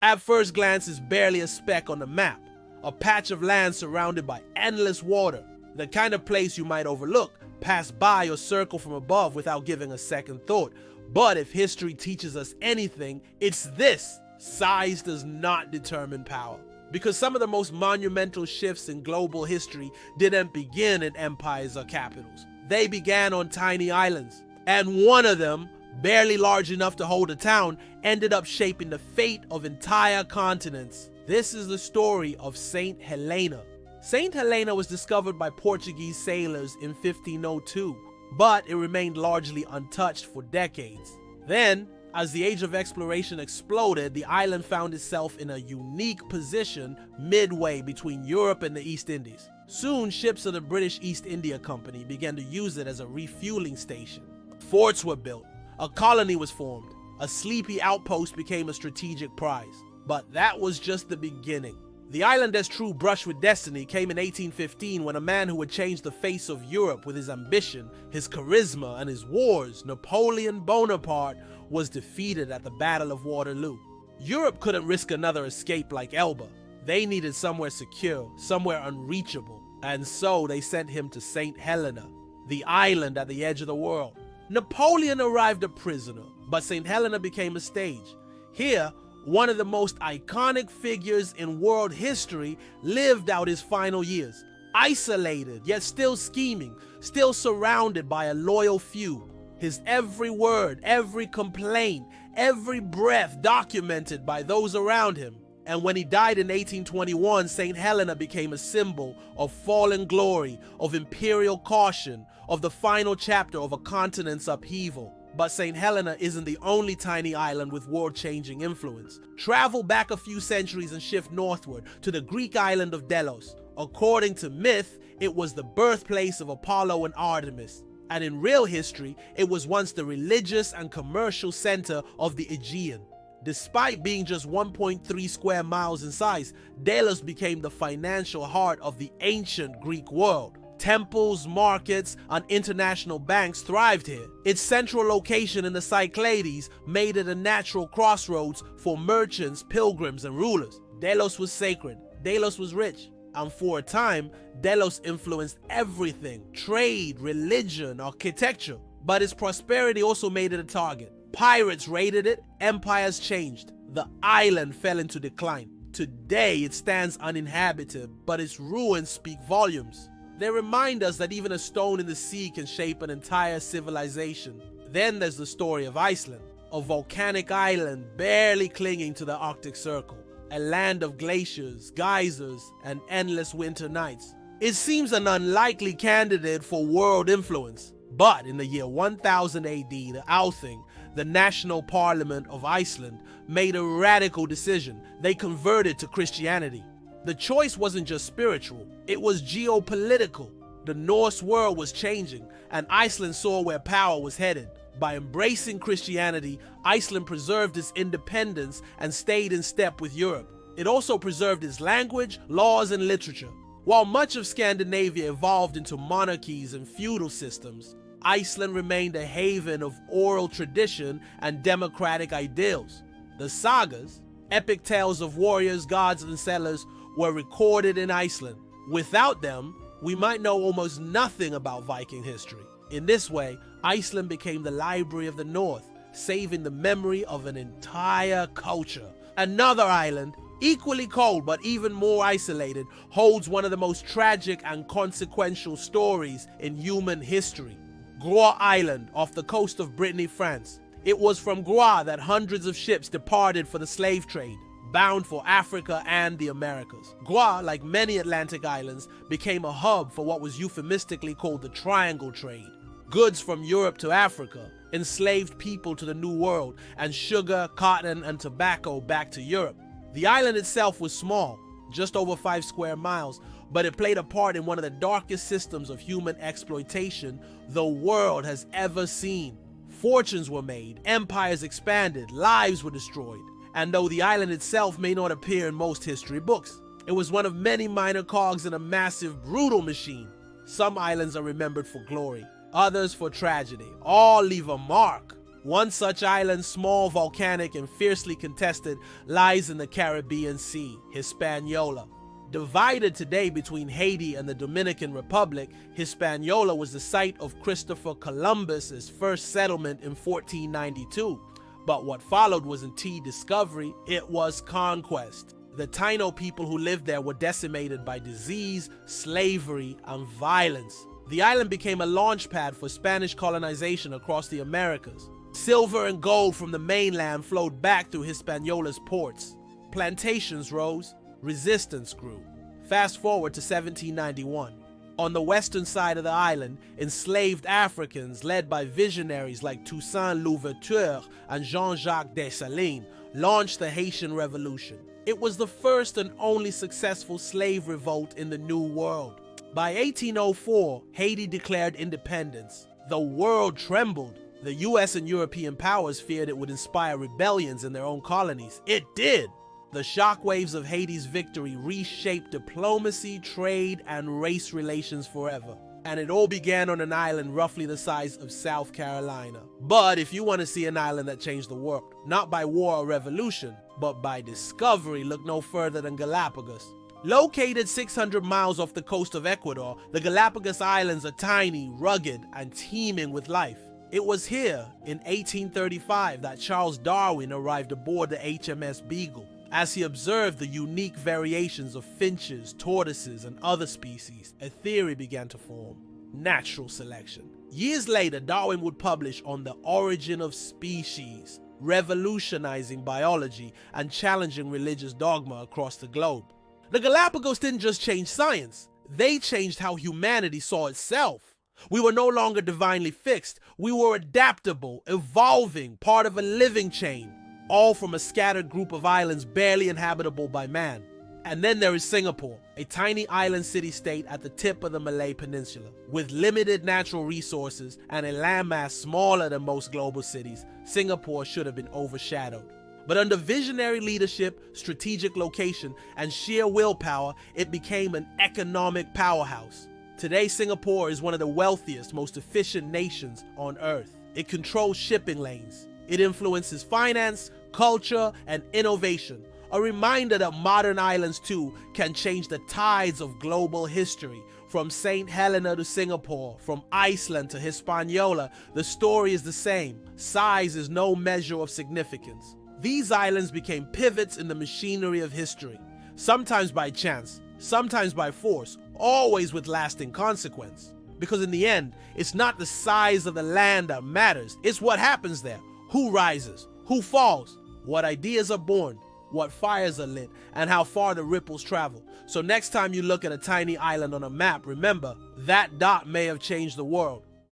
At first glance, it's barely a speck on the map, a patch of land surrounded by endless water, the kind of place you might overlook, pass by or circle from above without giving a second thought. But if history teaches us anything, it's this: size does not determine power. Because some of the most monumental shifts in global history didn't begin in empires or capitals. They began on tiny islands, and one of them, barely large enough to hold a town, ended up shaping the fate of entire continents. This is the story of Saint Helena. Saint Helena was discovered by Portuguese sailors in 1502, but it remained largely untouched for decades. Then, as the age of exploration exploded, the island found itself in a unique position midway between Europe and the East Indies. Soon, ships of the British East India Company began to use it as a refueling station. Forts were built, a colony was formed, a sleepy outpost became a strategic prize. But that was just the beginning. The islander's true brush with destiny came in 1815 when a man who would change the face of Europe with his ambition, his charisma, and his wars, Napoleon Bonaparte, was defeated at the Battle of Waterloo. Europe couldn't risk another escape like Elba. They needed somewhere secure, somewhere unreachable, and so they sent him to St. Helena, the island at the edge of the world. Napoleon arrived a prisoner, but St. Helena became a stage. Here, one of the most iconic figures in world history lived out his final years, isolated yet still scheming, still surrounded by a loyal few. His every word, every complaint, every breath documented by those around him. And when he died in 1821, St. Helena became a symbol of fallen glory, of imperial caution, of the final chapter of a continent's upheaval. But St. Helena isn't the only tiny island with world-changing influence. Travel back a few centuries and shift northward to the Greek island of Delos. According to myth, it was the birthplace of Apollo and Artemis. And in real history, it was once the religious and commercial center of the Aegean. Despite being just 1.3 square miles in size, Delos became the financial heart of the ancient Greek world. Temples, markets, and international banks thrived here. Its central location in the Cyclades made it a natural crossroads for merchants, pilgrims, and rulers. Delos was sacred, Delos was rich, and for a time, Delos influenced everything: trade, religion, architecture. But its prosperity also made it a target. Pirates raided it, empires changed. The island fell into decline. Today, it stands uninhabited, but its ruins speak volumes. They remind us that even a stone in the sea can shape an entire civilization. Then there's the story of Iceland, a volcanic island barely clinging to the Arctic Circle, a land of glaciers, geysers, and endless winter nights. It seems an unlikely candidate for world influence, but in the year 1000 AD, the Althing, the national parliament of Iceland, made a radical decision. They converted to Christianity. The choice wasn't just spiritual, it was geopolitical. The Norse world was changing, and Iceland saw where power was headed. By embracing Christianity, Iceland preserved its independence and stayed in step with Europe. It also preserved its language, laws, and literature. While much of Scandinavia evolved into monarchies and feudal systems, Iceland remained a haven of oral tradition and democratic ideals. The sagas, epic tales of warriors, gods, and sailors, were recorded in Iceland. Without them, we might know almost nothing about Viking history. In this way, Iceland became the library of the North, saving the memory of an entire culture. Another island, equally cold but even more isolated, holds one of the most tragic and consequential stories in human history. Groix Island, off the coast of Brittany, France. It was from Groix that hundreds of ships departed for the slave trade, bound for Africa and the Americas. Groix, like many Atlantic islands, became a hub for what was euphemistically called the Triangle Trade. Goods from Europe to Africa, enslaved people to the New World, and sugar, cotton, and tobacco back to Europe. The island itself was small, just over 5 square miles, but it played a part in one of the darkest systems of human exploitation the world has ever seen. Fortunes were made, empires expanded, lives were destroyed. And though the island itself may not appear in most history books, it was one of many minor cogs in a massive, brutal machine. Some islands are remembered for glory, others for tragedy. All leave a mark. One such island, small, volcanic, and fiercely contested, lies in the Caribbean Sea, Hispaniola. Divided today between Haiti and the Dominican Republic, Hispaniola was the site of Christopher Columbus's first settlement in 1492. But what followed wasn't discovery, it was conquest. The Taino people who lived there were decimated by disease, slavery, and violence. The island became a launch pad for Spanish colonization across the Americas. Silver and gold from the mainland flowed back through Hispaniola's ports. Plantations rose, resistance grew. Fast forward to 1791. On the western side of the island, enslaved Africans led by visionaries like Toussaint Louverture and Jean-Jacques Dessalines launched the Haitian Revolution. It was the first and only successful slave revolt in the New World. By 1804, Haiti declared independence. The world trembled. The US and European powers feared it would inspire rebellions in their own colonies. It did! The shockwaves of Haiti's victory reshaped diplomacy, trade, and race relations forever. And it all began on an island roughly the size of South Carolina. But if you want to see an island that changed the world, not by war or revolution, but by discovery, look no further than Galapagos. Located 600 miles off the coast of Ecuador, the Galapagos Islands are tiny, rugged, and teeming with life. It was here, in 1835, that Charles Darwin arrived aboard the HMS Beagle. As he observed the unique variations of finches, tortoises, and other species, a theory began to form: natural selection. Years later, Darwin would publish On the Origin of Species, revolutionizing biology and challenging religious dogma across the globe. The Galapagos didn't just change science, they changed how humanity saw itself. We were no longer divinely fixed, we were adaptable, evolving, part of a living chain, all from a scattered group of islands barely inhabitable by man. And then there is Singapore, a tiny island city-state at the tip of the Malay Peninsula. With limited natural resources and a landmass smaller than most global cities, Singapore should have been overshadowed. But under visionary leadership, strategic location, and sheer willpower, it became an economic powerhouse. Today, Singapore is one of the wealthiest, most efficient nations on Earth. It controls shipping lanes. It influences finance, culture, and innovation. A reminder that modern islands too can change the tides of global history. From St. Helena to Singapore, from Iceland to Hispaniola, the story is the same. Size is no measure of significance. These islands became pivots in the machinery of history, sometimes by chance, sometimes by force, always with lasting consequence. Because in the end, it's not the size of the land that matters, it's what happens there. Who rises, who falls, what ideas are born, what fires are lit, and how far the ripples travel. So next time you look at a tiny island on a map, remember, that dot may have changed the world,